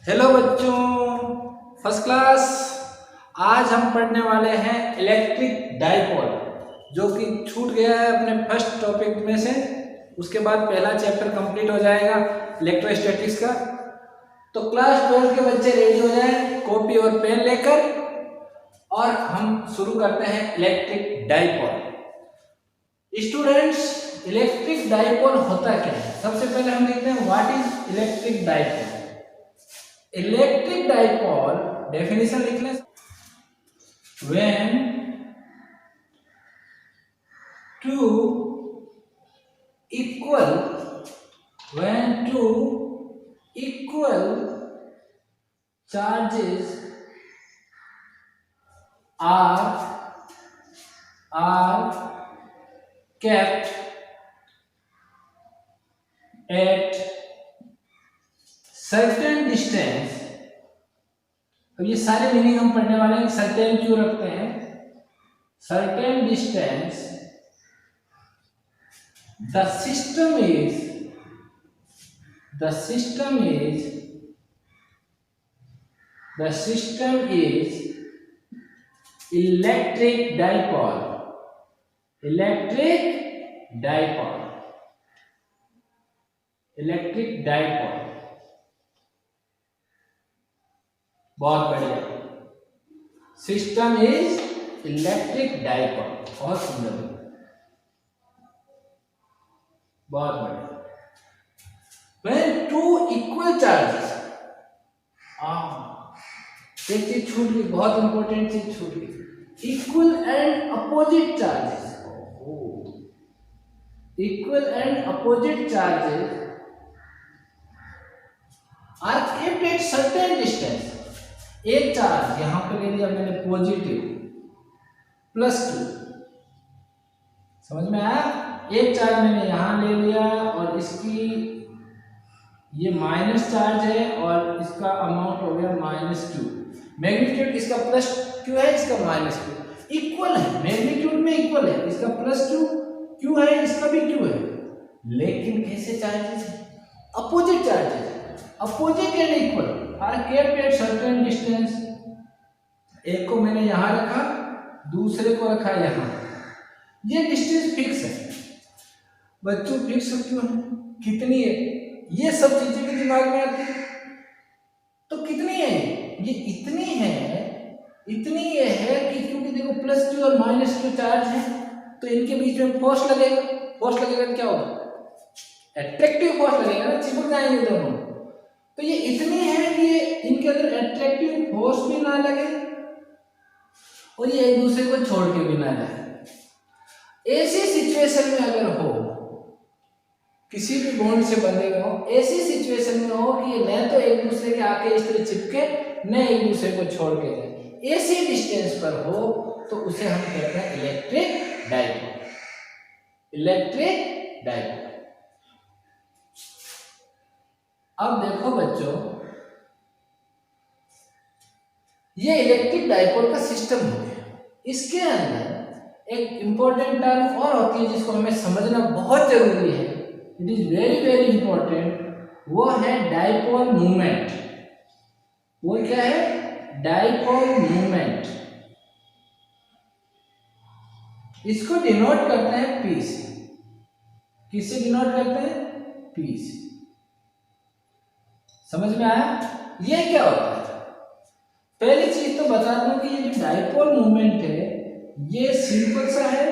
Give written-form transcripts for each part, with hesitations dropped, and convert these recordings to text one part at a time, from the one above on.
Hello बच्चों, first class. आज हम पढ़ने वाले हैं इलेक्ट्रिक डाइपोल, जो कि छूट गया है अपने फर्स्ट टॉपिक में से। उसके बाद पहला चैप्टर कंप्लीट हो जाएगा इलेक्ट्रोस्टैटिक्स का। तो क्लास 12 के बच्चे रेडी हो जाएं कॉपी और पेन लेकर, और हम शुरू करते हैं electric dipole. Students, electric dipole होता क्या है? सबसे पहले हम देखते हैं what is electric dipole. Electric dipole definition लिख लें। when two equal charges are kept at certain distance। अब ये सारे मीनिंग हम पढ़ने वाले हैं। सर्टेन क्यों रखते हैं? Certain distance the system is electric dipole। बहुत बढ़िया। सिस्टम इज इलेक्ट्रिक डाइपोल, बहुत सुंदर, बहुत बढ़िया। When two equal charges, एक चीज छूट गई, बहुत इंपॉर्टेंट चीज छूट गई। Equal and opposite charges are kept at certain distance. एक चार्ज यहां पे ले लिया मैंने पॉजिटिव +2, समझ में आया? एक चार्ज मैंने यहां ले लिया और इसकी ये माइनस चार्ज है और इसका अमाउंट हो गया -2। मैग्नीट्यूड इसका +q है, इसका -q, इक्वल है, मैग्नीट्यूड में इक्वल है। इसका +2 q है, इसका भी q है, लेकिन कैसे चार्जेस है? Opposite charges, opposite and equal are kept at certain distance. एक को मैंने यहां रखा, दूसरे को रखा यहां। ये डिस्टेंस फिक्स है बच्चों। फिक्स क्यों है? कितनी है? ये सब चीजें भी दिमाग में आती है। तो कितनी है ये? इतनी है कि क्योंकि देखो +2 और -2 चार्ज है, तो इनके बीच में फोर्स लगेगा। फोर्स लगेगा क्या होगा? एट्रैक्टिव फोर्स लगेगा ना, चिपक जाएंगे दोनों। तो ये इतनी है कि इनके अंदर एट्रैक्टिव फोर्स भी ना लगे और ये एक दूसरे को छोड़ के भी ना जाए। ऐसी सिचुएशन में अगर हो, किसी भी बॉन्ड से बंधे हो, ऐसी सिचुएशन में हो कि ये न तो एक दूसरे के आके इस तरह चिपके, न एक दूसरे को छोड़ के जाए, ऐसी डिस्टेंस पर हो, तो उसे हम कहते हैं इलेक्ट्रिक डाइपोल। अब देखो बच्चों, ये इलेक्ट्रिक डाइपोल का सिस्टम हो गया। इसके अंदर एक इंपॉर्टेंट टर्म और होती है जिसको हमें समझना बहुत जरूरी है। It is very important. वो है डाइपोल मूवमेंट। वो क्या है? Dipole movement. इसको डिनोट करते हैं P से। किससे डिनोट करते हैं? P से। समझ में आया? ये क्या होता है? पहली चीज तो बता दूं कि ये जो डाइपोल मूवमेंट है, ये सिंपल सा है।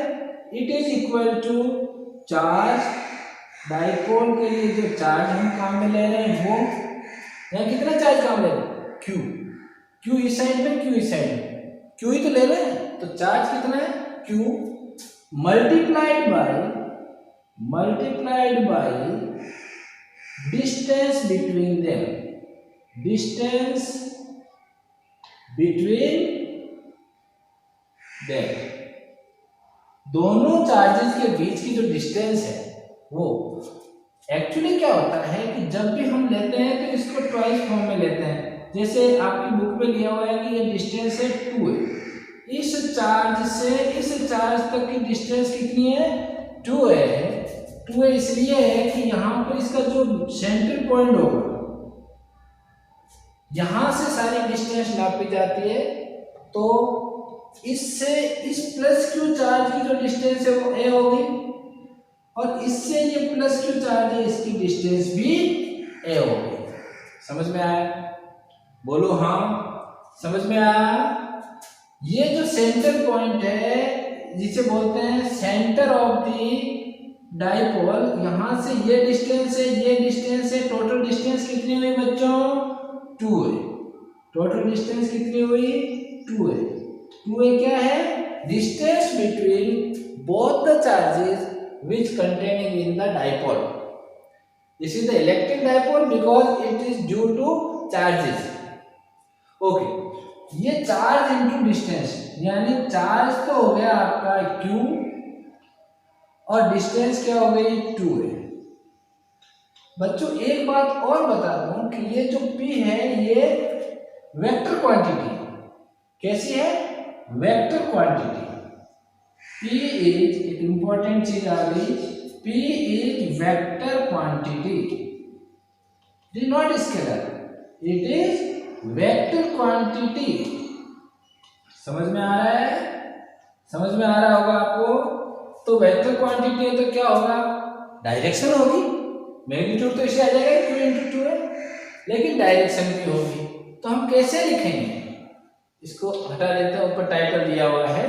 It is equal to charge. Dipole के लिए जो चार्ज हम काम में ले रहे हैं, वो यहाँ कितना चार्ज काम ले रहे हैं? Q इस साइड में, Q इस साइड में, Q ही तो ले रहे हैं। तो चार्ज कितना है? Q multiplied by distance between them. दोनों चार्जेस के बीच की जो डिस्टेंस है, वो एक्चुअली क्या होता है कि जब भी हम लेते हैं तो इसको ट्वाइस फॉर्म में लेते हैं। जैसे आपकी बुक में लिया हुआ है कि ये डिस्टेंस है 2 है। इस चार्ज से इस चार्ज तक की डिस्टेंस कितनी है? 2 है। 2 इसलिए है कि यहाँ पर इसका जो सेंटर पॉइंट होगा, यहां से सारी डिस्टेंस नापी जाती है, तो इससे इस प्लस क्यू चार्ज की जो डिस्टेंस है वो ए होगी, और इससे ये प्लस क्यू चार्ज है इसकी डिस्टेंस भी ए होगी। समझ में आया? बोलो हाँ। समझ में आया? ये जो सेंटर पॉइंट है जिसे बोलते हैं सेंटर ऑफ दी डाइपोल, यहां से ये डिस्टेंस है, ये डिस्टेंस है, टोटल डिस्टेंस कितनी हुई बच्चों? 2 है। टोटल डिस्टेंस कितनी हुई? 2 है। 2 है क्या है? Distance between both the charges which containing in the dipole. This is the electric dipole because it is due to charges. Okay. ये चार्ज इनटू डिस्टेंस, यानी चार्ज तो हो गया आपका Q और डिस्टेंस क्या हो गई? 2 है। बच्चों एक बात और बता दूं कि ये जो P है ये वेक्टर क्वांटिटी। कैसी है? Vector quantity. P is एक इंपॉर्टेंट चीज आ गई, P is vector quantity. It is not scalar. It is vector quantity. समझ में आ रहा है? समझ में आ रहा होगा आपको? तो वेक्टर क्वांटिटी है तो क्या होगा? डायरेक्शन होगी। मैग्नीट्यूड तो इसे आ जाएगा Q into 2 है, लेकिन डायरेक्शन भी होगी। तो हम कैसे लिखेंगे? इसको हटा देते हैं, ऊपर टाइटल दिया हुआ है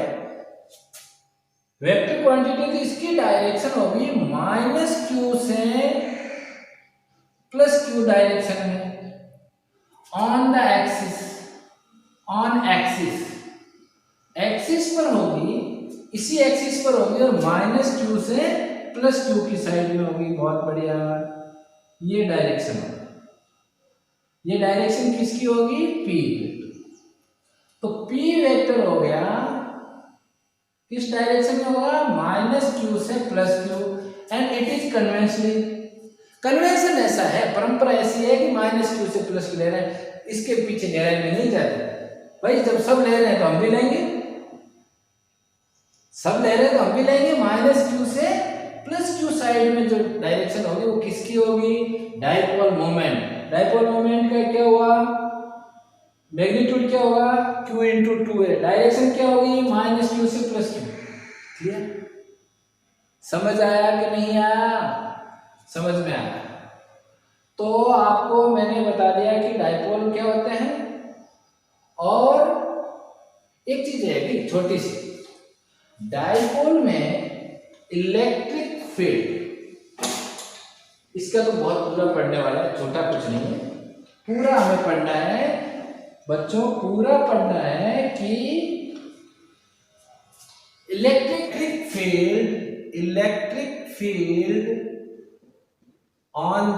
वेक्टर क्वांटिटी, तो इसकी डायरेक्शन होगी -q से +q डायरेक्शन में on the axis. On axis, axis पर होगी, इसी एक्सिस पर होगी और -q से +q की साइड में होगी। बहुत बढ़िया। ये डायरेक्शन होगी। ये डायरेक्शन किसकी होगी? p। तो p वेक्टर हो गया, किस डायरेक्शन में होगा? -q से +q। And it is conventionally, convention ऐसा है, परंपरा ऐसी है कि -q से +q ले रहे हैं, इसके पीछे गहराई में नहीं जाते भाई। जब सब ले रहे हैं तो हम भी लेंगे, सब ले रहे हैं तो हम भी लेंगे। -q से +q साइड में जो डायरेक्शन होगी वो किसकी होगी? Dipole moment. डाइपोल मोमेंट का क्या हुआ? मैग्नीट्यूड क्या होगा? Q into 2 है। डायरेक्शन क्या होगी? -q से +q। क्लियर? समझ आया कि नहीं आया? समझ में आया। तो आपको मैंने बता दिया कि डाइपोल क्या होते हैं, और एक चीज है कि छोटी सी, डाइपोल में इलेक्ट्रिक फील्ड, इसका तो बहुत पूरा पढ़ने वाला है, छोटा कुछ नहीं है, पूरा हमें पढ़ना है बच्चों, पूरा पढ़ना है कि electric field on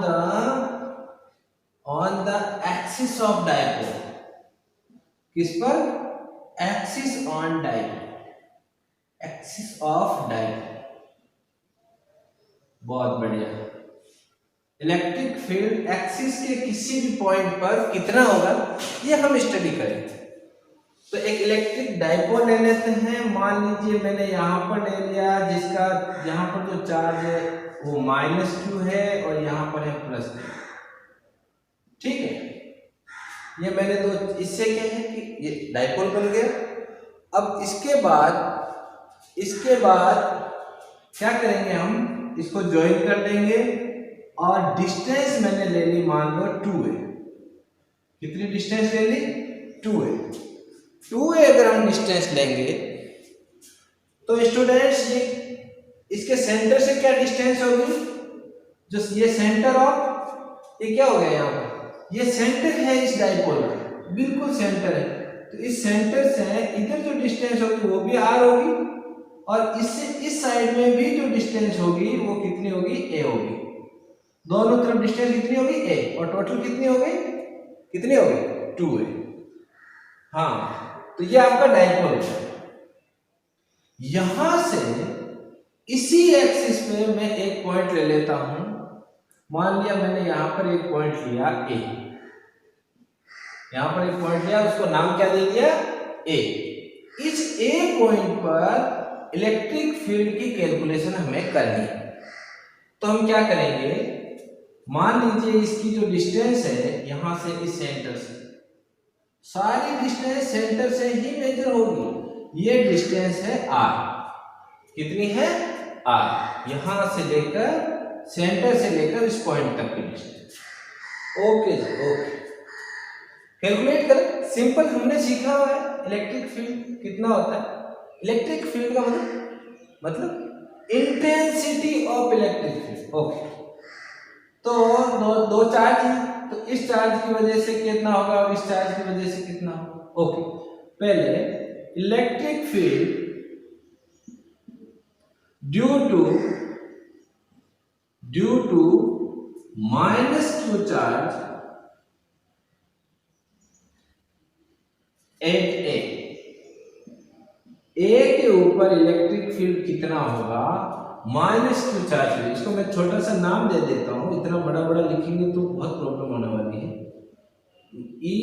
the axis of dipole. किस पर? Axis on dipole, axis of dipole. बहुत बढ़िया। इलेक्ट्रिक फील्ड एक्सिस के किसी भी पॉइंट पर कितना होगा ये हम स्टडी करेंगे। तो एक इलेक्ट्रिक डाइपोल ले लेते हैं। मान लीजिए मैंने यहाँ पर ले लिया, जिसका यहाँ पर जो चार्ज है वो -q है और यहाँ पर है +q। ठीक है, ये मैंने दो, इससे क्या है कि ये डाइपोल बन गया। अब इसके बाद क्या करेंगे? हम इसको ज्वाइन कर देंगे और डिस्टेंस मैंने ले ली, मान लो 2 है। कितनी डिस्टेंस ले ली? 2 है। 2 है अगर हम डिस्टेंस लेंगे तो स्टूडेंट्स ये इसके सेंटर से क्या डिस्टेंस होगी? जो ये सेंटर ऑफ, ये क्या हो गया यहाँ पर? ये सेंटर है इस डाइपोल का, बिल्कुल सेंटर है। तो इस सेंटर से इधर जो डिस्टेंस होगी वो भी r होगी, और इससे इस साइड में भी जो डिस्टेंस होगी वो कितनी होगी? a होगी। दोनों तरफ डिस्टेंस कितनी होगी? a, और टोटल कितनी हो गई? कितनी हो गई? 2 है। हाँ, तो ये आपका डाइपोल है। यहां से इसी एक्सिस पे मैं एक पॉइंट ले लेता हूं। मान लिया मैंने यहां पर एक पॉइंट लिया a, यहां पर एक पॉइंट लिया, उसको नाम क्या दे दिया? a। इस a पॉइंट पर इलेक्ट्रिक फील्ड की कैलकुलेशन हमें करनी है। तो हम क्या करेंगे? मान लीजिए इसकी जो डिस्टेंस है यहां से इस सेंटर से, सारी डिस्टेंस सेंटर से ही मेजर होगी। ये डिस्टेंस है r, कितनी है r, यहां से लेकर सेंटर से लेकर इस पॉइंट तक की डिस्टेंस। ओके जी, ओके। कैलकुलेट करें, सिंपल हमने सीखा हुआ है इलेक्ट्रिक फील्ड कितना होता है। इलेक्ट्रिक फील्ड का मतलब intensity of electric field. Okay, तो दो चार्ज हैं, तो इस चार्ज की वजह से कितना होगा और इस चार्ज की वजह से कितना होगा। ओके, पहले electric field due to -q charge at A के ऊपर इलेक्ट्रिक फील्ड कितना होगा -q चार्ज। इसको मैं छोटा सा नाम दे देता हूं, इतना बड़ा बड़ा लिखेंगे तो बहुत प्रॉब्लम होने वाली है। E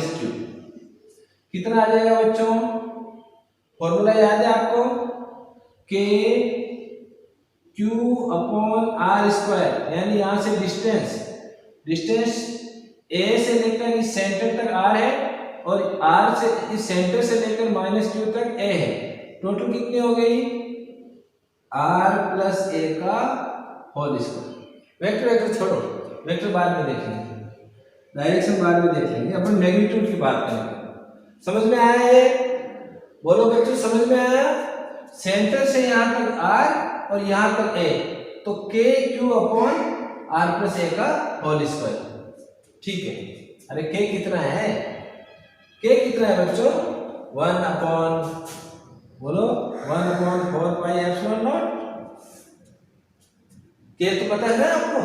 - q कितना आ जाएगा बच्चों, फॉर्मूला याद है आपको, K Q/r², यानी यहां से डिस्टेंस A से लेकर इस सेंटर तक r है और r से इस सेंटर से लेकर -q तक a है। टोटल कितनी हो गई, r + a का होल स्क्वायर। वेक्टर छोड़ो, वेक्टर बाद में देखेंगे, डायरेक्शन बाद में देख लेंगे, अपन मैग्नीट्यूड की बात करेंगे। समझ में आया ये, बोलो बच्चों, समझ में आया। सेंटर से यहां तक r और यहां तक a, तो k Q/r + a का होल स्क्वायर। ठीक है, अरे k कितना है, k कितना है बच्चों, 1/, बोलो 1/4πε0। k तो पता है ना आपको।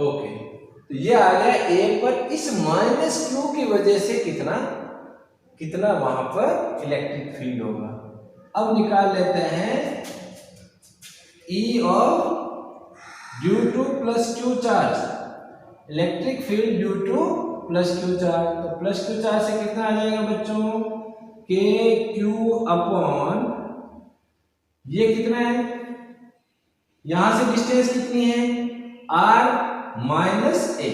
ओके, तो ये आ गया a पर इस -q की वजह से कितना वहां पर इलेक्ट्रिक फील्ड होगा। अब निकाल लेते हैं E due to +q charge, electric field due to +q charge. तो +q चार्ज से कितना आ जाएगा बच्चों, KQ/, ये कितना है, यहां से डिस्टेंस कितनी है, r - a।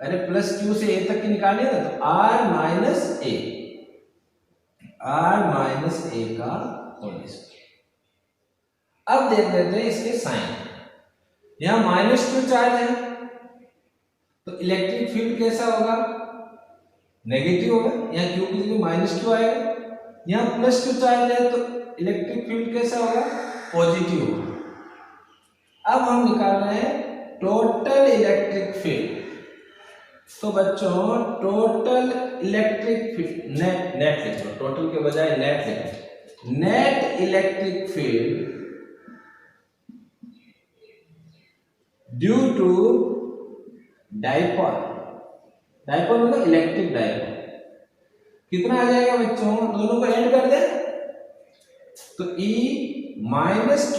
अरे +q से a तक की निकाले ना, तो r - a का होल स्क्वायर। अब देख लेते हैं इसके साइन। यहां -q चार्ज है तो इलेक्ट्रिक फील्ड कैसा होगा, नेगेटिव होगा, यहाँ q की जगह -q आएगा। यहाँ +q चार्ज है तो इलेक्ट्रिक फील्ड कैसा होगा, पॉजिटिव होगा। अब हम निकाल रहे हैं टोटल इलेक्ट्रिक फील्ड। तो बच्चों टोटल इलेक्ट्रिक फील्ड, नेट लिख लो, टोटल के बजाय नेट लिख लो। Net electric field due to dipole मतलब इलेक्ट्रिक डाइपोल, कितना आ जाएगा बच्चों, दोनों को ऐड कर दे तो E - q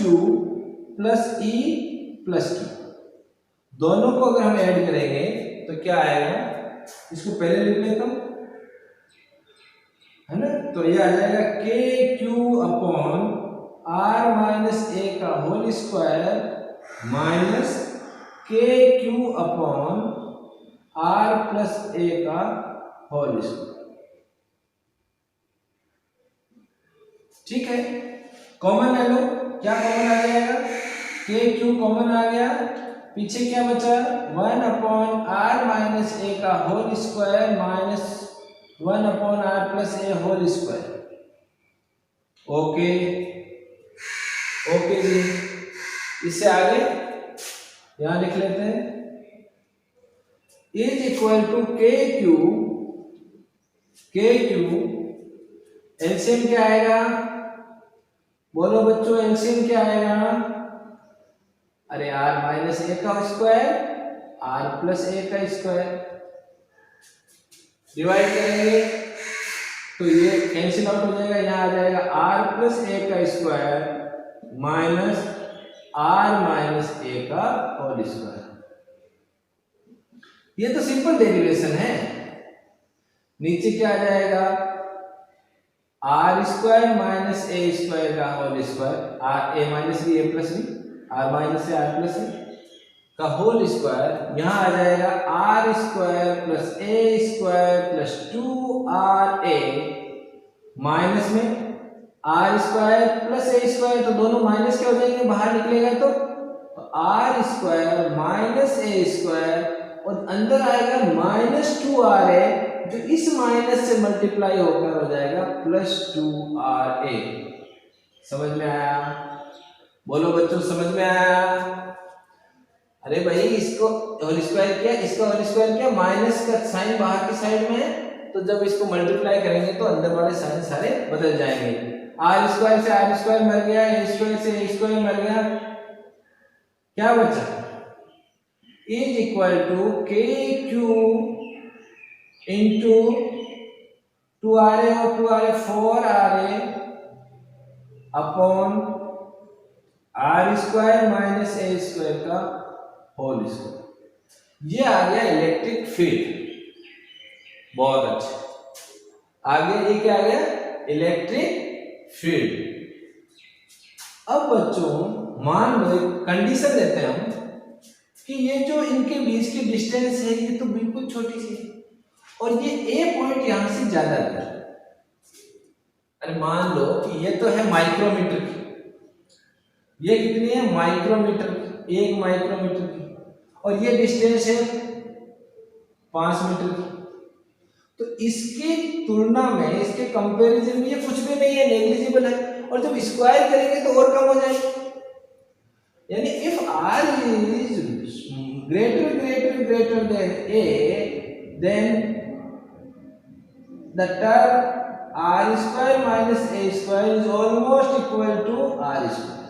+ E + q, दोनों को अगर हम ऐड करेंगे तो क्या आएगा, इसको पहले लिख लेता हूं, है ना। तो ये आ जाएगा KQ/r - a का होल स्क्वायर KQ/r + a का होल स्क्वायर। ठीक है, कॉमन ले लो, क्या कॉमन आ जाएगा, KQ कॉमन आ गया, पीछे क्या बचा, 1/r - a का whole square -1/r + a whole square. Okay okay ji, इससे आगे यहां लिख लेते हैं, = KQ एलसीएम क्या आएगा, बोलो बच्चों एलसीएम क्या आएगा, अरे r - a का स्क्वायर r + a का स्क्वायर, डिवाइड करेंगे तो ये कैंसिल आउट हो जाएगा, यहाँ आ जाएगा r + a का स्क्वायर -r - a का होल स्क्वायर। ये तो सिंपल डेरिवेशन है। नीचे क्या आ जाएगा, r² - a² का whole square, a - b a + b, r - a r + a, का होल स्क्वायर, यहाँ आ जाएगा आर स्क्वायर प्लस ए स्क्वायर प्लस 2RA माइनस में आर स्क्वायर प्लस ए स्क्वायर, तो दोनों माइनस क्या हो जाएंगे, बाहर निकलेगा तो आर स्क्वायर माइनस ए स्क्वायर और अंदर आएगा -2RA, जो इस माइनस से मल्टीप्लाई होकर हो जाएगा +2RA। समझ में आया? बोलो बच्चों, समझ में आया? अरे भाई, इसको होल स्क्वायर किया, इसका होल स्क्वायर किया, माइनस का साइन बाहर की साइड में है, तो जब इसको मल्टीप्लाई करेंगे तो अंदर वाले साइन सारे बदल जाएंगे। आर स्क्वायर से आर स्क्वायर मर गया, ए स्क्वायर से ए स्क्वायर मर गया, क्या बचा, is equal to KQ into 2RA और 2RA 4RA upon R square minus ए स्क्वायर का होल स्क्वायर। ये आ गया इलेक्ट्रिक फील्ड। बहुत अच्छा, आगे ये क्या आ गया, इलेक्ट्रिक फील्ड। अब बच्चों मान लो कंडीशन देते हैं हम कि ये जो इनके बीच की डिस्टेंस है ये तो बिल्कुल छोटी सी है और ये ए पॉइंट यहां से ज्यादा है। अरे मान लो कि ये तो है माइक्रोमीटर की, ये कितनी है, माइक्रोमीटर की, 1 माइक्रोमीटर की, और ये डिस्टेंस है 5 मीटर की। तो इसकी तुलना में, इसके कंपैरिजन में ये कुछ भी नहीं है, नेग्लिजिबल है। और जब स्क्वायर करेंगे तो और कम हो जाएगा। यानी if R is greater than A, then the term R square minus A square is almost equal to R square.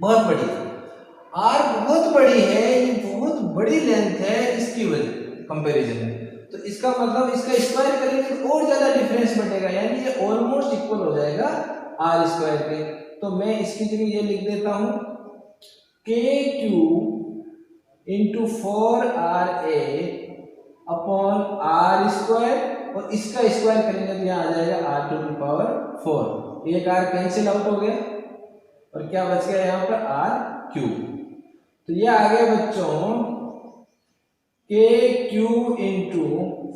बहुत बड़ी, आर बहुत बड़ी है, ये बहुत बड़ी लेंथ है, इसकी वजह कंपैरिजन में, तो इसका मतलब इसका स्क्वायर करेंगे तो और ज्यादा डिफरेंस बढ़ेगा, यानी ये ऑलमोस्ट इक्वल हो जाएगा आर स्क्वायर के। तो मैं इसकी जगह ये लिख देता हूं KQ into 4RA upon R square, और इसका स्क्वायर करेंगे तो यहाँ आ जाएगा R⁴। एक आर कैंसिल आउट हो गया और क्या बच गया यहाँ पर R3। तो ये आ गया बच्चों KQ into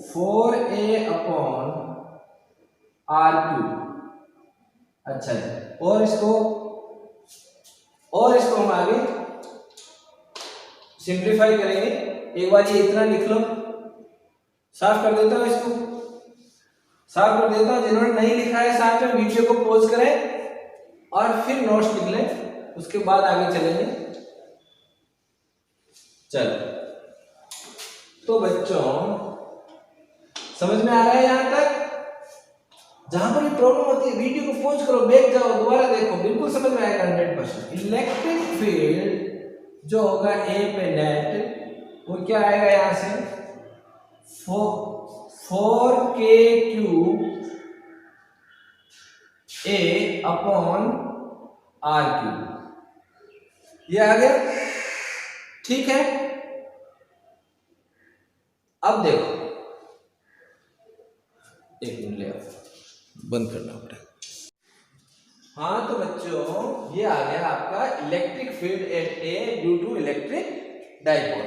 4A upon R3। अच्छा है, और इसको हम आगे सिंप्लीफाई करेंगे। एक बार ये इतना लिख लो, साफ कर देता हूं, इसको साफ कर देता हूं। जिन्होंने नहीं लिखा है साथ में वीडियो को पॉज करें और फिर नोट्स लिख लें, उसके बाद आगे चलेंगे। चलो तो बच्चों समझ में आ रहा है यहां तक? जहां पर भी प्रॉब्लम होती है वीडियो को पॉज करो, बैक जाओ, दोबारा देखो, बिल्कुल समझ में आएगा 100%। इलेक्ट्रिक फील्ड जो होगा ए पे नेट, वो क्या आएगा यहां से 4KQ A अपॉन R3। ये आ गया, ठीक है। अब देखो, एक मिनट ले आओ, बंद करना पड़ेगा। हाँ तो बच्चों ये आ गया आपका electric field at A due to electric dipole,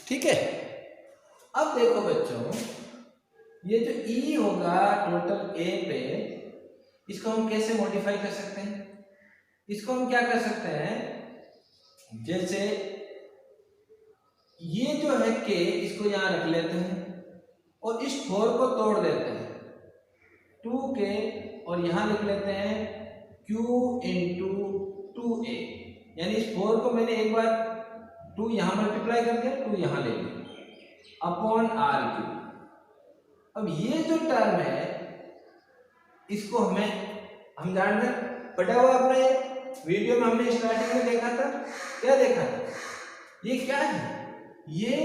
ठीक है। अब देखो बच्चों, ये जो E होगा टोटल ए पे, इसको हम कैसे मॉडिफाई कर सकते हैं? इसको हम क्या कर सकते हैं, जैसे ये जो है K, इसको यहां रख लेते हैं और इस 4 को तोड़ देते हैं, 2K, और यहां लिख लेते हैं Q इंटू 2A। यानी इस 4 को मैंने एक बार 2 यहां मल्टीप्लाई कर दिया, 2 यहां ले लिया अपॉन R3। अब ये जो टर्म है इसको हम जानते हैं, पढ़ा हुआ अपने वीडियो में हमने स्टार्टिंग में देखा था। क्या देखा था? ये क्या है, ये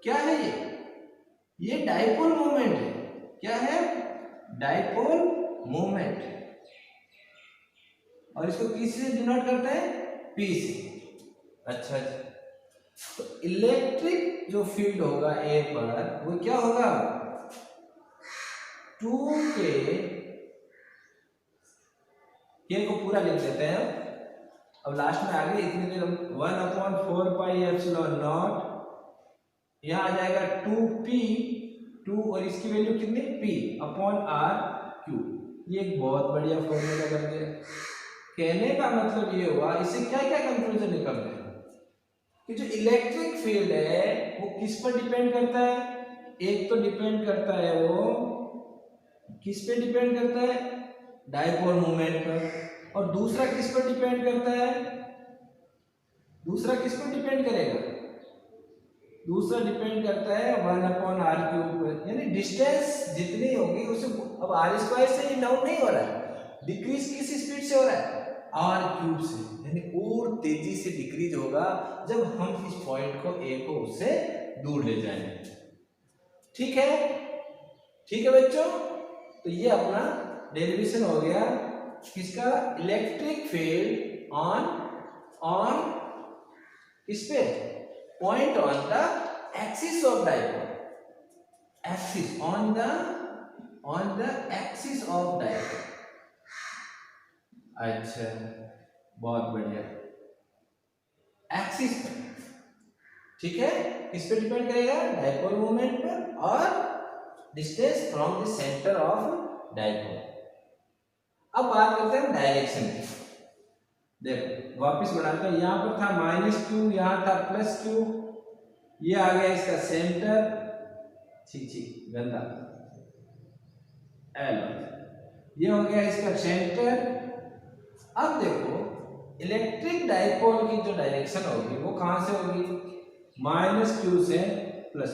क्या है, ये डाइपोल मोमेंट है। क्या है? Dipole moment. और इसको किससे डिनोट करते हैं? P से। अच्छा जी, तो इलेक्ट्रिक जो फील्ड होगा ए पर वो क्या होगा, 2K, K को पूरा लिख देते हैं, अब लास्ट में आगे इतनी देर 1/4πε0, यहाँ आ जाएगा 2p, 2 और इसकी वैल्यू कितनी p/r³। ये एक बहुत बढ़िया फॉर्मूला बन गया। कहने का मतलब ये हुआ, इससे क्या क्या कंक्लूजन निकल रहे हैं कि जो इलेक्ट्रिक फील्ड है वो किस पर डिपेंड करता है। एक तो डिपेंड करता है वो किस पे डिपेंड करता है, डायपोल मोमेंट पर, और दूसरा किस पर डिपेंड करता है, दूसरा किस पर डिपेंड करेगा, दूसरा डिपेंड करता है 1/r³ पर, यानी डिस्टेंस जितनी होगी उसे, अब r² से ये डाउन नहीं हो रहा है, डिक्रीज किस स्पीड से हो रहा है, r³ से, यानी और तेजी से डिक्रीज होगा जब हम इस पॉइंट को A को उससे दूर ले जाएंगे। ठीक है, ठीक है बच्चों, तो ये अपना डेरिवेशन हो गया किसका, इलेक्ट्रिक फील्ड ऑन किस पे, point on the axis of dipole, axis on the axis of dipole. अच्छा, बहुत बढ़िया, एक्सिस पर, ठीक है, किस पे डिपेंड करेगा, डायपोल मोमेंट पर और distance from the centre of dipole. अब बात करते हैं डायरेक्शन की। देखो वापस बढ़ाते हैं, यहाँ पर था -q, यहाँ था +q, ये आ गया इसका सेंटर, ठीक गंदा L, ये हो गया इसका सेंटर। अब देखो इलेक्ट्रिक डायपोल की जो डायरेक्शन होगी वो कहां से होगी, -q से +q।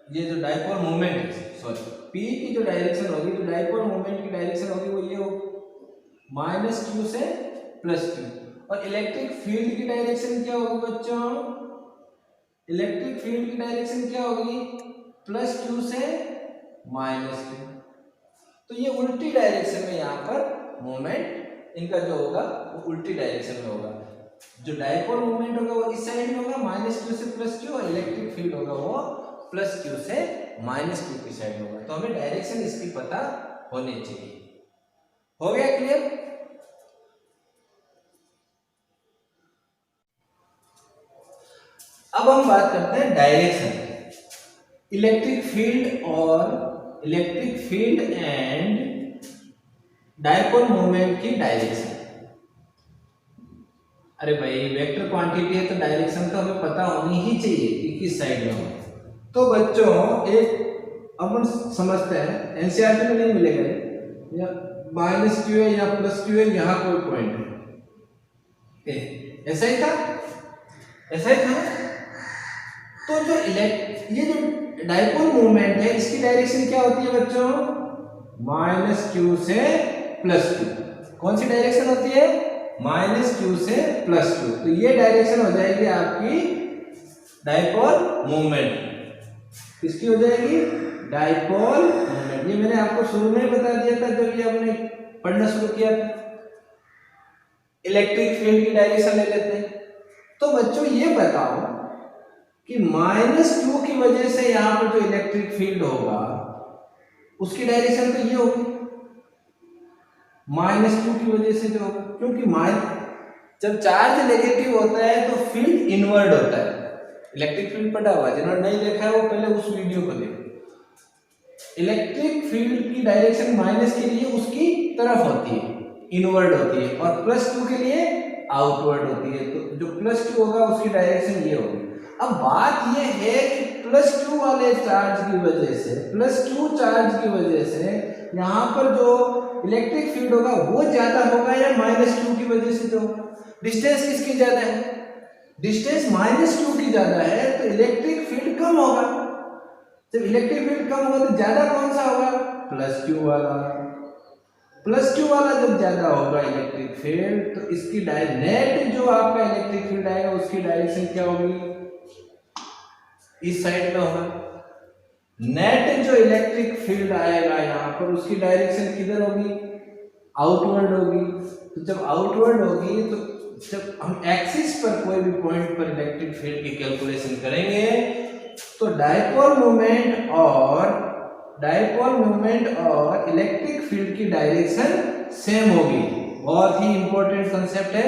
ये जो डायपोल मोमेंट है, सॉरी p की जो डायरेक्शन होगी, जो डायपोल मोमेंट की डायरेक्शन होगी वो ये होगी -q से +q। और इलेक्ट्रिक फील्ड की डायरेक्शन क्या होगी बच्चों, इलेक्ट्रिक फील्ड की डायरेक्शन क्या होगी, +q से -q। तो ये उल्टी डायरेक्शन में यहाँ पर मोमेंट इनका जो होगा वो उल्टी डायरेक्शन में होगा। जो डायपोल मोमेंट होगा वो इस साइड में होगा -q से +q, और इलेक्ट्रिक फील्ड होगा वो +q से -q की साइड होगा। तो हमें डायरेक्शन इसकी पता होनी चाहिए। हो गया क्लियर। अब हम बात करते हैं direction, electric field and dipole moment की डायरेक्शन। अरे भाई वेक्टर क्वांटिटी है तो डायरेक्शन तो हमें पता होनी ही चाहिए कि किस साइड में हो। तो बच्चों एक अपन समझते हैं, एनसीईआरटी में नहीं मिलेगा, या -q है या +q है, यहाँ कोई पॉइंट है, ऐसा ही था, ऐसा ही था। तो जो ये जो डायपोल मूवमेंट है इसकी डायरेक्शन क्या होती है बच्चों, -q से +q। कौन सी डायरेक्शन होती है, -q से +q। तो ये डायरेक्शन हो जाएगी आपकी डायपोल मूवमेंट। किसकी हो जाएगी, डायपोल मूवमेंट। ये मैंने आपको शुरू में बता दिया था जब ये हमने पढ़ना शुरू किया था। इलेक्ट्रिक फील्ड की डायरेक्शन ले लेते हैं। तो बच्चों ये बताओ कि -q की वजह से यहां पर जो इलेक्ट्रिक फील्ड होगा उसकी डायरेक्शन तो ये होगी, -q की वजह से जो, क्योंकि जब चार्ज नेगेटिव होता है तो फील्ड इनवर्ड होता है। इलेक्ट्रिक फील्ड पढ़ा हुआ, जिन्होंने नहीं देखा है वो पहले उस वीडियो को देखो। इलेक्ट्रिक फील्ड की डायरेक्शन माइनस के लिए उसकी तरफ होती है, इनवर्ड होती है, और +q के लिए आउटवर्ड होती है। तो जो +q होगा उसकी डायरेक्शन ये होगी। अब बात ये है कि +q वाले चार्ज की वजह से, +q चार्ज की वजह से यहाँ पर जो इलेक्ट्रिक फील्ड होगा वो ज्यादा होगा या -q की वजह से जो डिस्टेंस किसकी ज्यादा है, डिस्टेंस -q की ज्यादा है, तो इलेक्ट्रिक फील्ड कम होगा। जब इलेक्ट्रिक फील्ड कम होगा तो ज्यादा कौन सा होगा, +q वाला। +q वाला जब ज्यादा होगा इलेक्ट्रिक फील्ड तो इसकी नेट जो आपका इलेक्ट्रिक फील्ड आएगा उसकी डायरेक्शन क्या होगी, इस साइड में होगा। नेट जो इलेक्ट्रिक फील्ड आएगा यहाँ पर उसकी डायरेक्शन किधर होगी, आउटवर्ड होगी। तो जब आउटवर्ड होगी तो जब हम एक्सिस पर कोई भी पॉइंट पर इलेक्ट्रिक फील्ड की कैलकुलेशन करेंगे तो डायपोल मोमेंट और डायपोल मूवमेंट और इलेक्ट्रिक फील्ड की डायरेक्शन सेम होगी। बहुत ही इंपॉर्टेंट कंसेप्ट है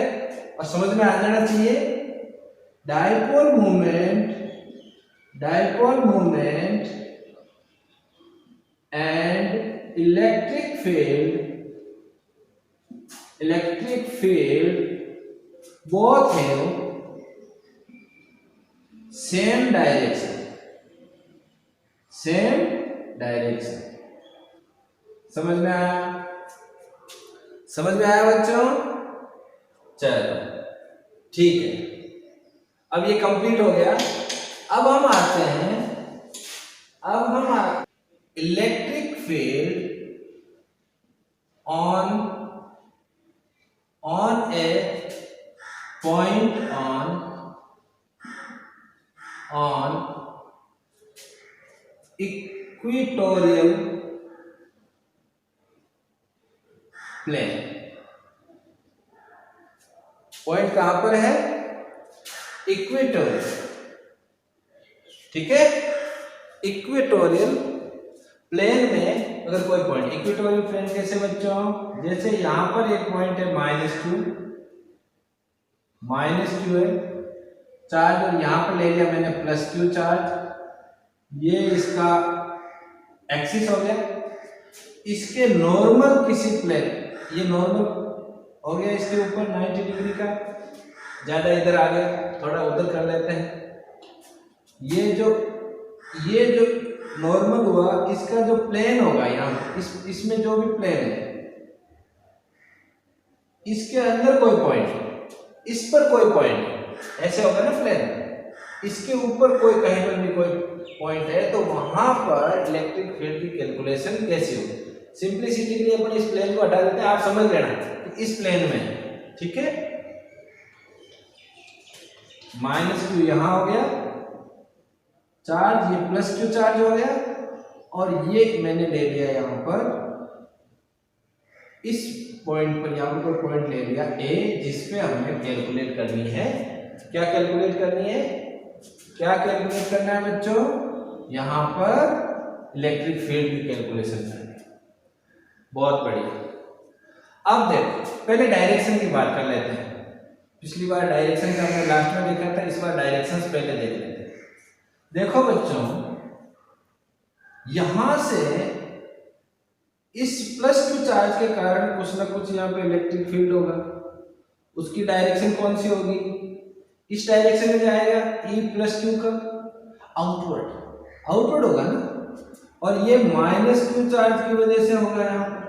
और समझ में आ जाना चाहिए। Dipole movement and electric field both have same direction। समझ में आया? बच्चों? चलो ठीक है, अब ये कंप्लीट हो गया। अब हम आते हैं electric field on a point on equatorial plane। Point कहां पर है? इक्वेटोरियल, ठीक है। इक्वेटोरियल प्लेन में अगर कोई पॉइंट, इक्वेटोरियल प्लेन कैसे बच्चों? जैसे यहां पर एक पॉइंट है -q है चार्ज, और यहां पर ले लिया मैंने +q चार्ज। ये इसका एक्सिस हो गया। इसके नॉर्मल किसी प्लेन, ये नॉर्मल हो गया इसके ऊपर 90 डिग्री का, ज्यादा इधर आ गया, थोड़ा उधर कर लेते हैं। ये जो नॉर्मल हुआ, इसका जो प्लेन होगा यहाँ इसमें जो भी प्लेन है, इसके अंदर कोई पॉइंट, इस पर कोई पॉइंट, ऐसे होगा ना प्लेन, इसके ऊपर कोई कहीं पर भी कोई पॉइंट है, तो वहां पर इलेक्ट्रिक फील्ड की कैलकुलेशन कैसे होगी? सिंपलिसिटी के लिए अपन इस प्लेन को हटा देते हैं, आप समझ लेना कि इस प्लेन में, ठीक है, -q यहां हो गया चार्ज, ये +q चार्ज हो गया, और ये मैंने ले लिया यहां पर इस पॉइंट पर, यहां पर पॉइंट ले लिया A, जिसपे हमें कैलकुलेट करनी है। क्या कैलकुलेट करनी है? बच्चों? यहां पर इलेक्ट्रिक फील्ड की कैलकुलेशन करनी है। बहुत बढ़िया। अब देखो, पहले डायरेक्शन की बात कर लेते हैं। पिछली बार डायरेक्शन का हमने लास्ट में देखा था, इस बार डायरेक्शंस पहले देख लेते हैं। देखो बच्चों, यहां से इस +q चार्ज के कारण कुछ ना कुछ यहाँ पे इलेक्ट्रिक फील्ड होगा। उसकी डायरेक्शन कौन सी होगी? इस डायरेक्शन में जाएगा, E+q का आउटवर्ड होगा ना, और ये -q चार्ज की वजह से होगा यहाँ पर।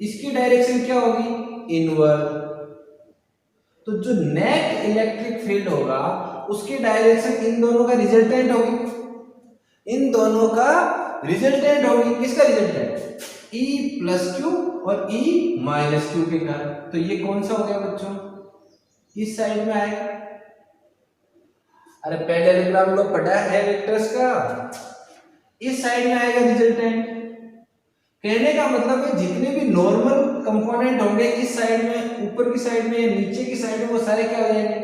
इसकी डायरेक्शन क्या होगी? इनवर्ड। तो जो नेट इलेक्ट्रिक फील्ड होगा उसकी डायरेक्शन इन दोनों का रिजल्टेंट होगी, किसका रिजल्टेंट? E+q और E-q के कारण। तो ये कौन सा हो गया बच्चों? इस साइड में आएगा। अरे पैरेललोग्राम लोग पढ़ा है वेक्टर्स का, इस साइड में आएगा रिजल्टेंट। कहने का मतलब है जितने भी नॉर्मल कंपोनेंट होंगे इस साइड में, ऊपर की साइड में, नीचे की साइड में, वो सारे क्या हो जाएंगे?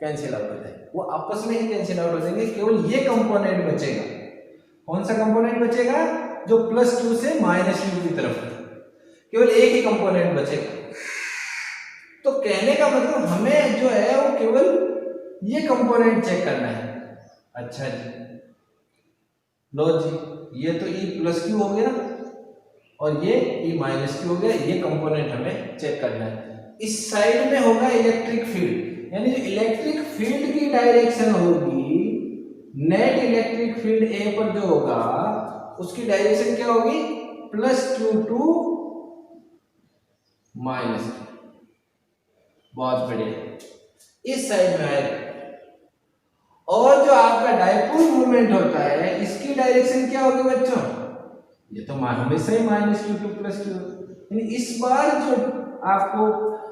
कैंसिल आउट हो जाएंगे, वो आपस में ही कैंसिल आउट हो जाएंगे। केवल ये कंपोनेंट बचेगा। कौन सा कंपोनेंट बचेगा? जो +q से -q की तरफ है, केवल एक ही कंपोनेंट बचेगा। तो कहने का मतलब हमें जो है वो केवल ये कंपोनेंट चेक करना है। अच्छा जी, लो जी, ये तो E+q हो गया और ये E-q हो गया, ये कंपोनेंट हमें चेक करना है। इस साइड में होगा इलेक्ट्रिक फील्ड, यानी जो इलेक्ट्रिक फील्ड की डायरेक्शन होगी, नेट इलेक्ट्रिक फील्ड A पर जो होगा उसकी डायरेक्शन क्या होगी? +q to -q। बहुत बढ़िया, इस साइड में आएगा। और जो आपका डायपोल मूवमेंट होता है इसकी डायरेक्शन क्या होगी बच्चों? ये तो हमेशा ही -q to +q, यानी इस बार जो आपको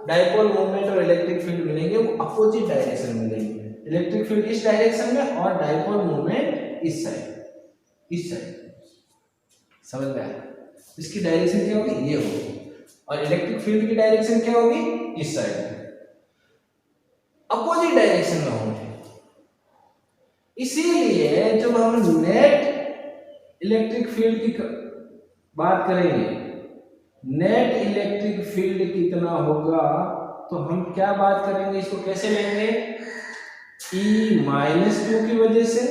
डायपोल मूवमेंट और इलेक्ट्रिक फील्ड मिलेंगे वो अपोजिट डायरेक्शन में मिलेंगे। इलेक्ट्रिक फील्ड इस डायरेक्शन में और डायपोल मूवमेंट इस साइड। समझ में आया? इसकी डायरेक्शन क्या होगी? ये होगी, और इलेक्ट्रिक फील्ड की डायरेक्शन क्या होगी? इस साइड, अपोजिट डायरेक्शन में होंगे। इसीलिए जब हम नेट इलेक्ट्रिक फील्ड की बात करेंगे, नेट इलेक्ट्रिक फील्ड कितना होगा, तो हम क्या बात करेंगे, इसको कैसे लेंगे, E-2 की वजह से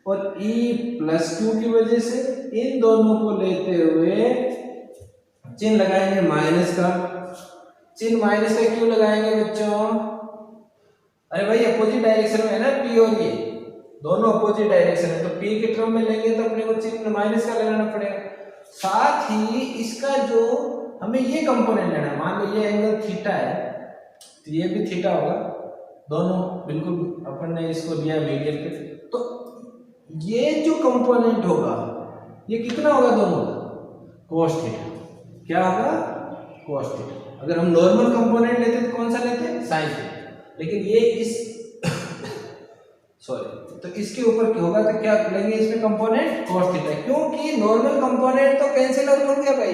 और E+2 की वजह से, इन दोनों को लेते हुए चिन्ह लगाएंगे माइनस का। चिन्ह माइनस का क्यों लगाएंगे बच्चों, अरे भाई अपोजिट डायरेक्शन में है ना P और ये दोनों अपोजिट डायरेक्शन है, तो P के टर्म में लेंगे तो अपने को चिन्ह माइनस का लगाना पड़ेगा। साथ ही इसका जो हमें ये कंपोनेंट लेना है, मान लो ये एंगल थीटा है तो ये भी थीटा होगा, दोनों बिल्कुल अपन ने इसको लिया मीडियन पे, तो ये जो कंपोनेंट होगा ये कितना होगा, दोनों cos थीटा, क्या होगा cos थीटा। अगर हम नॉर्मल कंपोनेंट लेते तो कौन सा लेते हैं, sin थीटा, लेकिन ये इस सॉरी तो इसके ऊपर क्या होगा, तो क्या लेंगे इसमें कंपोनेंट cos थीटा, क्योंकि नॉर्मल कंपोनेंट तो कैंसिल आउट हो गया भाई,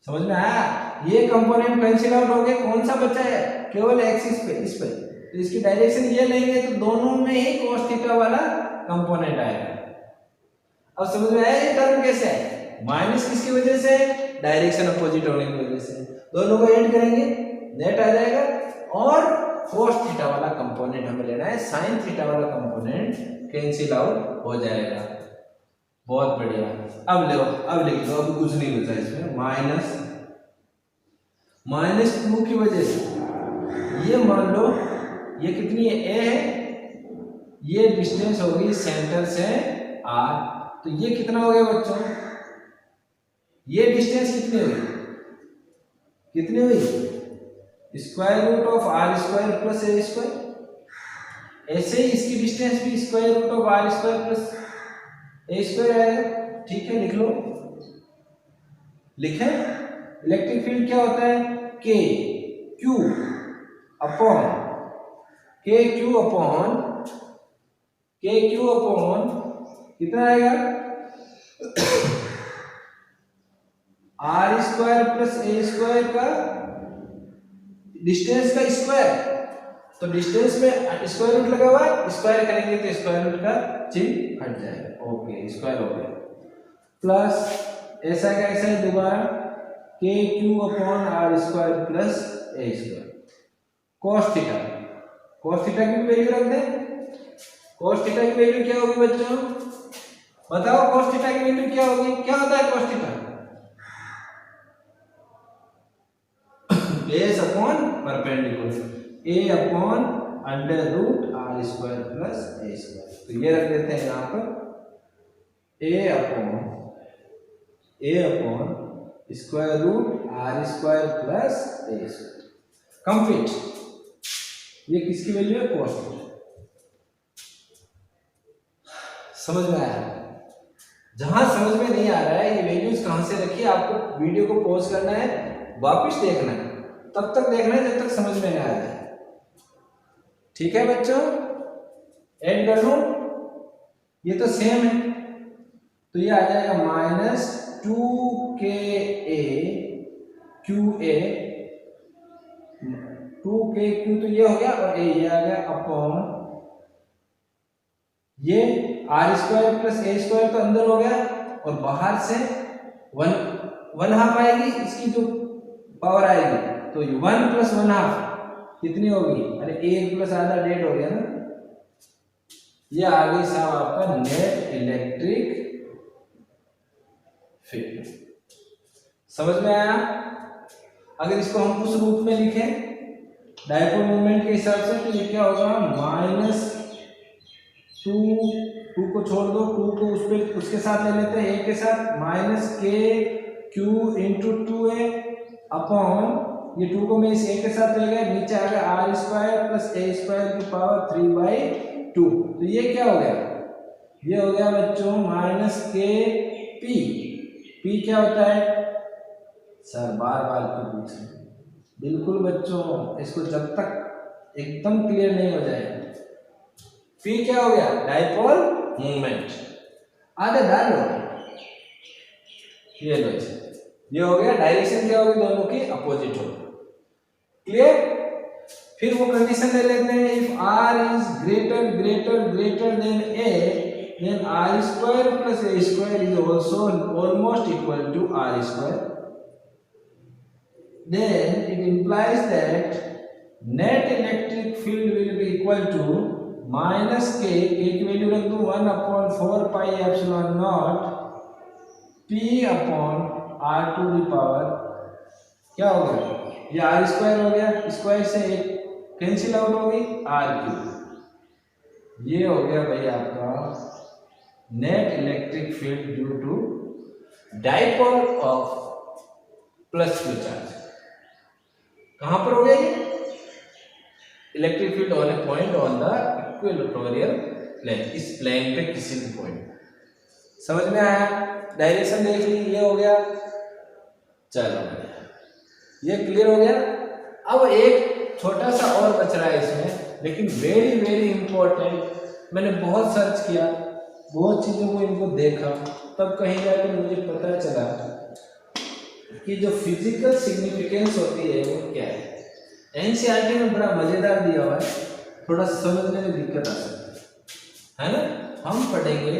समझ में आया, ये कंपोनेंट कैंसिल आउट हो गए, कौन सा बचा है, केवल एक्सिस पे, इस पे, तो इसकी डायरेक्शन ये लेंगे तो दोनों में ही cos थीटा वाला कंपोनेंट आएगा। अब समझ में आया ये टर्म कैसे है, माइनस किसकी वजह से, डायरेक्शन अपोजिट होने की वजह से, दोनों को ऐड करेंगे नेट आ जाएगा, और cos थीटा वाला कंपोनेंट हमें लेना है, sin थीटा वाला कंपोनेंट कैंसिल आउट हो जाएगा। बहुत बढ़िया, अब लो, अब लिख लो, अब कुछ नहीं बचा इसमें, -2 की वजह से, ये मान लो ये कितनी है, a है, ये डिस्टेंस होगी सेंटर से r, तो ये कितना हो गया बच्चों, ये डिस्टेंस कितनी हुई, कितनी हुई, square root of R square plus A square, ऐसे ही इसकी डिस्टेंस भी square root of R square plus A square आएगा, ठीक है लिख लो, लिखें, इलेक्ट्रिक फील्ड क्या होता है, के क्यू अपॉन कितना आएगा, आर स्क्वायर प्लस ए स्क्वायर का डिस्टेंस का स्क्वायर, तो डिस्टेंस में स्क्वायर रूट लगा हुआ है, स्क्वायर करेंगे तो स्क्वायर रूट का चिन्ह हट जाएगा, ओके स्क्वायर हो गया, प्लस ऐसा का ऐसा है दोबारा, K Q upon R square plus ए स्क्वायर, cos थीटा की वैल्यू रख दें, cos थीटा की वैल्यू क्या होगी बच्चों, बताओ cos थीटा की वैल्यू क्या होगी, क्या होता है cos theta, base upon perpendicular, a upon under root R square plus A square, तो ये रख देते हैं यहाँ पर a upon square root R square plus A square, complete, ये किसकी वैल्यू है, cos थीटा, समझ में आया, जहां समझ में नहीं आ रहा है ये वैल्यूज कहां से रखी है, आपको वीडियो को पॉज करना है, वापस देखना है, तब तक देखना है जब तक समझ में नहीं आ जाए, ठीक है बच्चों, ऐड कर लूं, ये तो सेम है, तो ये आ जाएगा -2ka QA, 2kq तो ये हो गया, और ये आ गया अपॉन ये आर स्क्वायर प्लस ए स्क्वायर तो अंदर हो गया, और बाहर से 1/2 आएगी, इसकी जो पावर आएगी, तो 1 + 1/2 कितनी होगी, अरे 1 + आधा 1.5 हो गया ना, ये आ गई साहब आपका नेट इलेक्ट्रिक फील्ड, समझ में आया। अगर इसको हम उस रूप में लिखें डायपोल मोमेंट के हिसाब से, तो ये क्या होगा, -2 को छोड़ दो, 2 को उसके साथ ले लेते हैं, a के साथ, -kq × 2a अपॉन, ये 2 को मैं इस a के साथ ले गया, नीचे आ गया आर स्क्वायर प्लस ए स्क्वायर की पावर 3/2, तो ये क्या हो गया, ये हो गया बच्चों -kp, p क्या होता है, सर बार बार क्यों पूछ रहे, बिल्कुल बच्चों इसको जब तक एकदम क्लियर नहीं हो जाए, p क्या हो गया, डायपोल मोमेंट, आधे डाल लो, ये लो, ये हो गया, डायरेक्शन क्या होगी, दोनों की अपोजिट होगी, क्लियर। फिर वो कंडीशन ले लेते हैं, if r is greater then a, then r square plus a square is also almost equal to r square. Then it implies that net electric field will be equal to minus k, की value रख दूं 1/4 pi epsilon naught p अपॉन r to the power क्या हो गया, ये r square हो गया, स्क्वायर से एक कैंसिल आउट हो गई r क्यूब। ये हो गया भाई आपका net electric field due to dipole of plus Q charge. कहां पर हो गया ये, electric field on a point on the equilateral plane, इस प्लेन पे किसी भी पॉइंट। समझ में आया, डायरेक्शन देख ली, ये हो गया, चलो ये क्लियर हो गया। अब एक छोटा सा और बच रहा है इसमें, लेकिन वेरी वेरी इंपॉर्टेंट। मैंने बहुत सर्च किया, बहुत चीज़ों को इनको देखा, तब कहीं जाकर मुझे पता चला कि जो फिजिकल सिग्निफिकेंस होती है वो क्या है। एनसीईआरटी में बड़ा मजेदार दिया हुआ है, थोड़ा समझने में दिक्कत आ सकती है ना। हम पढ़ेंगे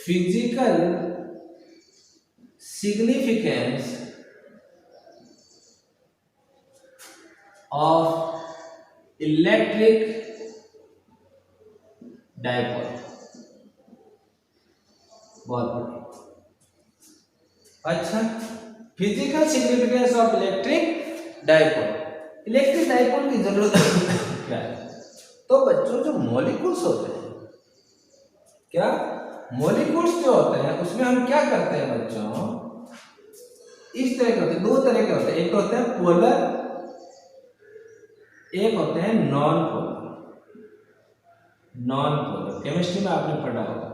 physical significance of electric dipole. बहुत अच्छा, physical significance of electric dipole. Electric dipole की जरूरत क्या है, तो बच्चों जो मॉलिक्यूल्स होते हैं, क्या मॉलिक्यूल्स जो होते हैं उसमें हम क्या करते हैं बच्चों, इस तरह के होते हैं, दो तरह के होते हैं, एक होते हैं पोलर, एक होते हैं non polar. Non polar chemistry में आपने पढ़ा होगा।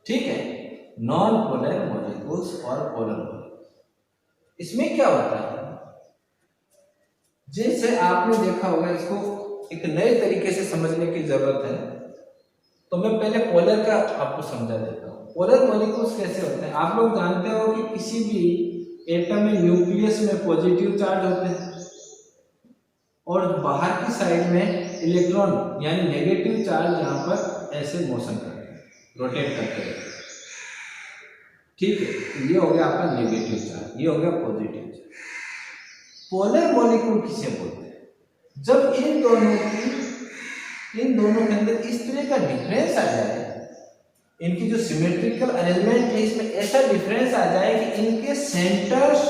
ठीक है, नॉन पोलर मॉलिक्यूल्स और पोलर मॉलिक्यूल्स। इसमें क्या होता है, जैसे आपने देखा होगा, इसको एक नए तरीके से समझने की जरूरत है, तो मैं पहले पोलर का आपको समझा देता हूँ। पोलर मॉलिक्यूल्स कैसे होते हैं, आप लोग जानते हो कि किसी भी एटम में न्यूक्लियस में पॉजिटिव चार्ज होते हैं और बाहर की साइड में इलेक्ट्रॉन यानी नेगेटिव चार्ज यहाँ पर ऐसे मोशन करते हैं, रोटेट करते हैं। ठीक है, ये हो गया आपका नेगेटिव चार्ज, ये हो गया पॉजिटिव चार्ज। पोलर मॉलिक्यूल किसे बोलते हैं, जब इन दोनों के अंदर इस तरह का डिफरेंस आ जाए, इनकी जो सिमेट्रिकल अरेंजमेंट है इसमें ऐसा डिफरेंस आ जाए कि इनके सेंटर्स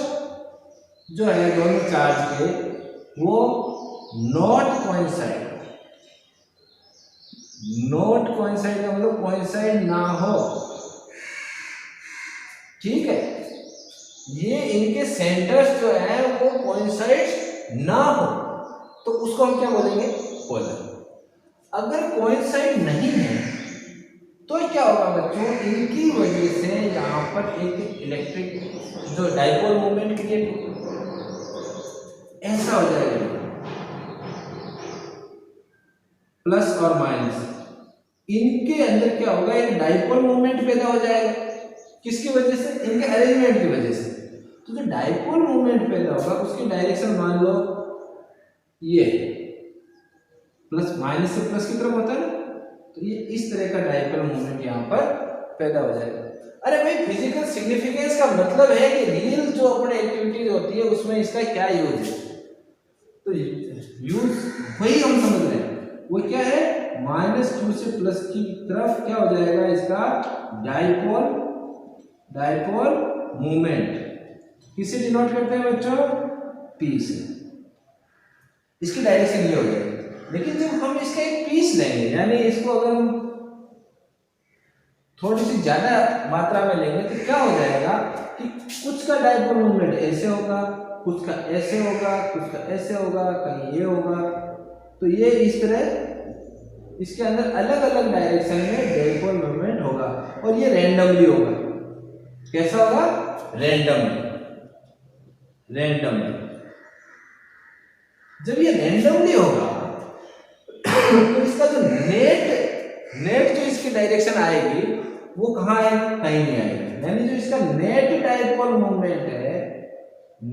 जो है दोनों चार्ज के वो नॉट कोइंसाइड। नॉट कोइंसाइड का मतलब कोइंसाइड ना हो। ठीक है, ये इनके सेंटर्स जो है वो कोइंसाइड ना हो, तो उसको हम क्या बोलेंगे, पोलर। अगर कोइंसाइड नहीं है तो क्या होगा बच्चों, इनकी वजह से यहाँ पर एक इलेक्ट्रिक जो डाइपोल मूवमेंट क्रिएट ऐसा हो जाएगा, प्लस और माइनस। इनके अंदर क्या होगा, एक डाइपोल मूवमेंट पैदा हो जाएगा, किसकी वजह से, इनके अरेंजमेंट की वजह से। तो जो डाइपोल मूवमेंट पैदा होगा उसकी डायरेक्शन मान लो ये प्लस, माइनस से प्लस की तरफ होता है ना, तो ये इस तरह का डाइपोल मूवमेंट यहाँ पर पैदा हो जाएगा। अरे भाई, फिजिकल सिग्निफिकेंस का मतलब है कि रियल जो अपने एक्टिविटीज होती है उसमें इसका क्या यूज है, तो यूज वही हम समझ रहे हैं। वो क्या है, -q से प्लस की तरफ क्या हो जाएगा, इसका डाइपोल मूवमेंट। किससे डिनोट करते हैं बच्चों, p से। इसकी डायरेक्शन ये हो जाएगी। लेकिन जब हम इसका एक पीस लेंगे, यानी इसको अगर हम थोड़ी सी ज्यादा मात्रा में लेंगे, तो क्या हो जाएगा कि कुछ का डाइपोल मूवमेंट ऐसे होगा, कुछ का ऐसे होगा, कुछ का ऐसे होगा, कहीं ये होगा। तो ये इस तरह इसके अंदर अलग अलग डायरेक्शन में डाइपोल मूवमेंट होगा, और ये रैंडमली होगा। कैसा होगा, रैंडमली। जब ये रैंडमली होगा तो इसका जो नेट जो इसकी डायरेक्शन आएगी वो कहाँ आएगी, कहीं नहीं आएगी। यानी जो इसका नेट डाइपोल मूवमेंट है,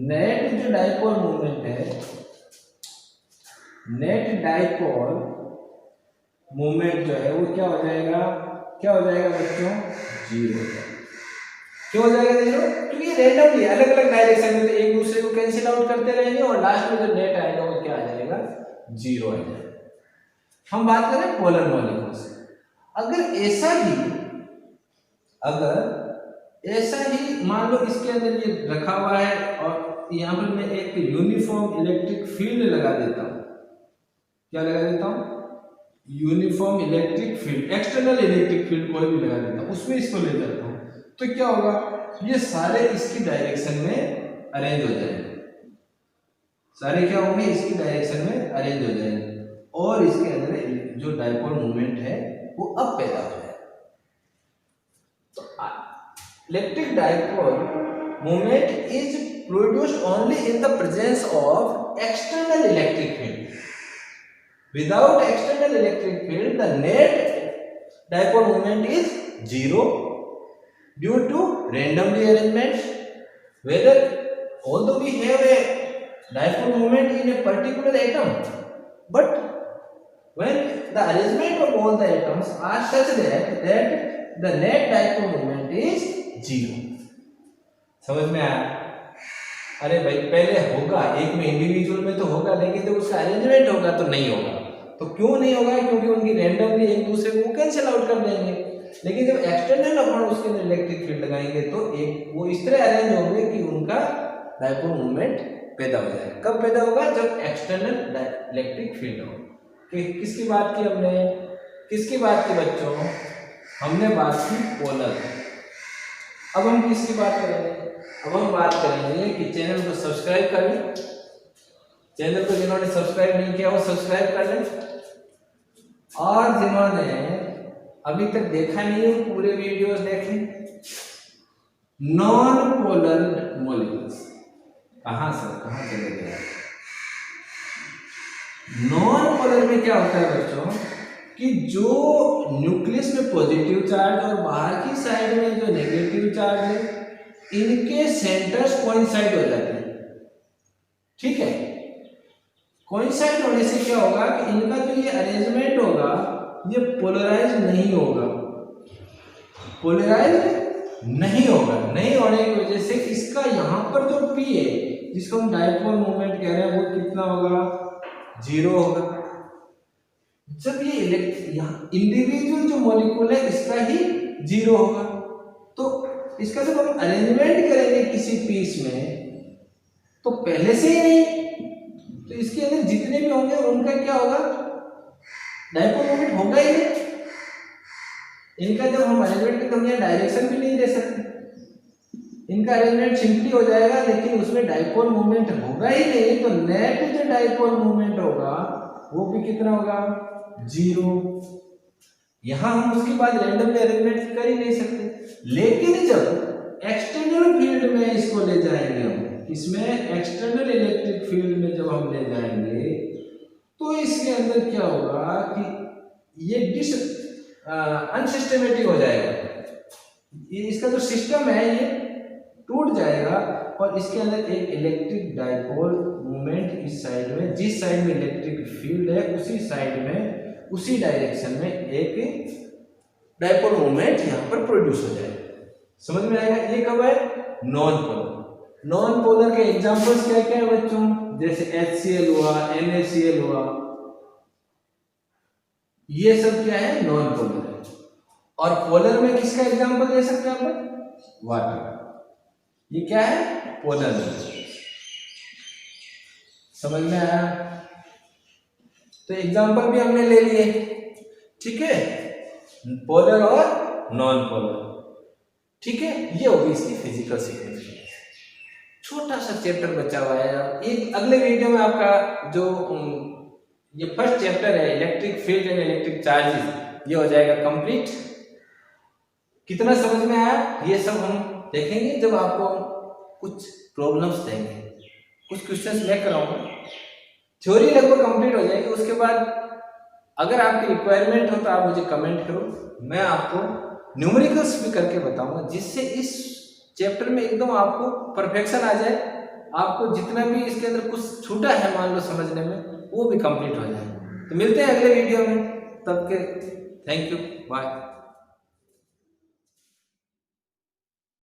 नेट जो डाइपोल मूवमेंट है नेट डाइपोल मोमेंट जो है वो क्या हो जाएगा बच्चों, जीरो हो जाएगा। क्यों हो जाएगा जीरो? क्योंकि ये रैंडमली अलग अलग डायरेक्शन में तो एक दूसरे को कैंसिल आउट करते रहेंगे और लास्ट में जो नेट आएगा वो क्या आ जाएगा, जीरो आ जाएगा। हम बात करें पोलर मॉलिक्यूल्स, अगर ऐसा ही मान लो इसके अंदर ये रखा हुआ है और यहाँ पर मैं एक यूनिफॉर्म इलेक्ट्रिक फील्ड लगा देता हूँ। क्या लगा देता हूँ? Uniform electric field, external electric field कोई भी लगा देता हूँ, उसमें इसको ले जाता हूँ, तो क्या होगा, ये सारे इसकी डायरेक्शन में अरेंज हो जाएंगे। सारे क्या होंगे, इसकी डायरेक्शन में अरेंज हो जाएंगे और इसके अंदर जो डाइपोल मूवमेंट है वो अब पैदा हो जाएगा। तो electric dipole movement is produced only in the presence of external electric field. Without external electric field, the net dipole moment is zero due to randomly arrangements. Whether although we have a dipole moment in a particular atom, but when the arrangement of all the atoms are such that the net dipole moment is zero. समझ में आया? अरे भाई पहले होगा, एक में individual में तो होगा, लेकिन जब उसका अरेंजमेंट होगा तो नहीं होगा। तो क्यों नहीं होगा? क्योंकि उनकी रैंडमली एक दूसरे को कैंसिल आउट कर देंगे। लेकिन जब एक्सटर्नल अपन उसके अंदर इलेक्ट्रिक फील्ड लगाएंगे तो एक वो इस तरह अरेंज होंगे कि उनका डाइपोल मूवमेंट पैदा हो जाएगा। कब पैदा होगा? जब एक्सटर्नल इलेक्ट्रिक फील्ड हो। किसकी बात की हमने? किसकी बात की बच्चों? हमने बात की पोलर। अब हम किसकी बात करेंगे? अब हम बात करेंगे कि चैनल को सब्सक्राइब कर लें। चैनल को जिन्होंने सब्सक्राइब नहीं किया वो सब्सक्राइब कर लें, और जिन्होंने अभी तक देखा नहीं है पूरे वीडियोस देखें। नॉन पोलर मॉलिक्यूल्स कहाँ चले गए? नॉन पोलर में क्या होता है बच्चों कि जो न्यूक्लियस में पॉजिटिव चार्ज और बाहर की साइड में जो नेगेटिव चार्ज है इनके सेंटर्स कोइंसाइड हो जाते हैं। ठीक है, कोइंसाइड होने से क्या होगा कि इनका जो ये अरेंजमेंट होगा ये पोलराइज नहीं होगा। पोलराइज नहीं होगा, नहीं होने की वजह से इसका यहाँ पर जो P है जिसको हम डाइपोल मोमेंट कह रहे हैं वो कितना होगा? जीरो होगा। जब ये इंडिविजुअल जो मॉलिक्यूल है इसका ही जीरो होगा, तो इसका जब हम अरेंजमेंट करेंगे किसी पीस में तो पहले से ही नहीं, तो इसके अंदर जितने भी होंगे उनका क्या होगा? डाइपोल मोमेंट होगा ही नहीं। इनका जब हम अरेंजमेंट करेंगे तो हम यहाँ डायरेक्शन भी नहीं दे सकते, इनका अरेंजमेंट सिंपली हो जाएगा, लेकिन उसमें डाइपोल मोमेंट होगा ही नहीं। तो नेट जो डाइपोल मोमेंट होगा वो भी कितना होगा? जीरो। यहां हम उसके बाद रैंडमली अरेंजमेंट कर ही नहीं सकते। लेकिन जब एक्सटर्नल फील्ड में इसको ले जाएंगे हम, इसमें एक्सटर्नल इलेक्ट्रिक फील्ड में जब हम ले जाएंगे तो इसके अंदर क्या होगा कि ये अनसिस्टमेटिक हो जाएगा। ये इसका जो सिस्टम है ये टूट जाएगा और इसके अंदर एक इलेक्ट्रिक डाइपोल मूवमेंट इस साइड में, जिस साइड में इलेक्ट्रिक फील्ड है उसी साइड में उसी डायरेक्शन में एक डाइपोल मूवमेंट यहाँ पर प्रोड्यूस हो जाएगा। समझ में आएगा? ये कब है? Non polar. नॉन पोलर के एग्जांपल्स क्या क्या है बच्चों? जैसे HCl हुआ, NaCl हुआ, ये सब क्या है? नॉन पोलर है। और पोलर में किसका एग्जांपल दे सकते हैं अपन? वाटर। ये क्या है? पोलर। समझ में आया? तो एग्जांपल भी हमने ले लिए, ठीक है, पोलर और नॉन पोलर। ठीक है, ये होगी इसकी फिजिकल सिग्निफिकेंस। छोटा सा चैप्टर बचा हुआ है यार। एक अगले वीडियो में आपका जो ये फर्स्ट चैप्टर है electric field and electric charges, ये हो जाएगा कंप्लीट। कितना समझ में आया ये सब हम देखेंगे जब आपको कुछ प्रॉब्लम्स देंगे, कुछ क्वेश्चंस लेकर आऊंगा। थ्योरी लगभग कंप्लीट हो जाएगी। उसके बाद अगर आपकी रिक्वायरमेंट हो तो आप मुझे कमेंट करो, मैं आपको न्यूमेरिकल्स भी करके बताऊंगा, जिससे इस चैप्टर में एकदम आपको परफेक्शन आ जाए। आपको जितना भी इसके अंदर कुछ छूटा है मान लो समझने में, वो भी कंप्लीट हो जाए। तो मिलते हैं अगले वीडियो में, तब के थैंक यू, बाय।